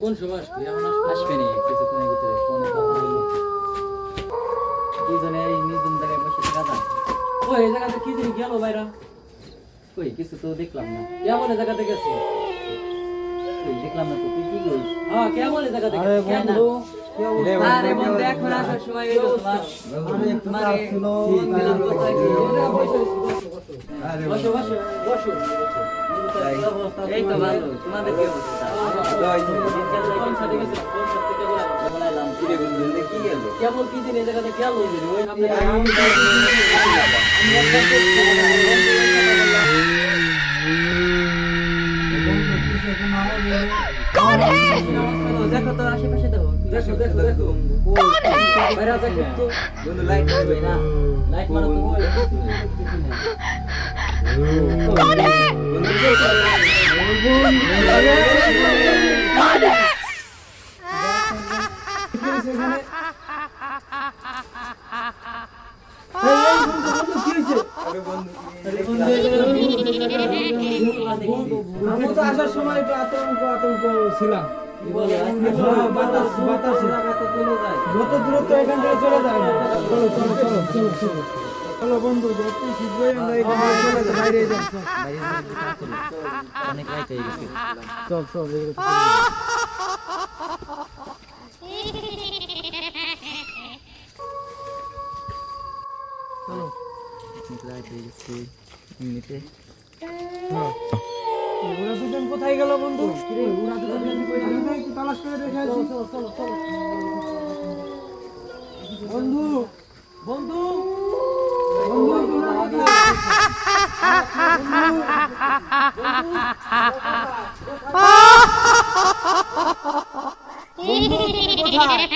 কোন সময় আসবে? এখন আসবে নি কিছুক্ষণের ভিতরে ফোন দুজনে এই নির্জন জায়গায় বসে থাকা যায়। ও এই জায়গাতে কি জানি গেল ভাইরা? কই কিছু তো দেখলাম না। কেমন এই জায়গাতে গেছে? কই দেখলাম না তো, তুই কি করিস? হ্যাঁ কেমন এই জায়গাতে আরে গেছে? বন্ধু, আরে বন্ধু এখন আসার সময় হইলো তোমার। আরে একটু কাজ ছিল। ফোন দিলাম কোথায় কি? বসো বসো বসো। এই তো ভালো, তোমাদের কি অবস্থা? কোন সাথে গেছে? কোন সাথে থেকে বলা? বলাইলাম কি রে বন্ধু, এলে কি গেল? কেমন কি জানি এই জায়গাতে গেল ওই জানি ওই আপনি দেখো তো আশেপাশে দেখো। দেখো দেখো দেখো ভাইরা দেখো তো বন্ধু লাইট দেবে না। লাইট মারো তো ওই আমি তো আসার সময় একটু আতঙ্ক ছিলাম। বাতাস যত দূরত্ব এখান থেকে চলে যায় না। চলো চলো চলো চলো চলো চলো বন্ধু, যত শীঘ্রই আমরা এখান থেকে চলে যাই, বাইরে যাই। অনেক লাইট হয়ে গেছে। চল চল চলো। অনেক লাইট হয়ে গেছে এমনিতে। ওরা দুজন কোথায় গেল বন্ধু? ওরা দুজন একটু তালাশ করে দেখে আসি। বন্ধু বন্ধু বন্ধু তোমরা কোথায়? বন্ধু তুমি কোথায়?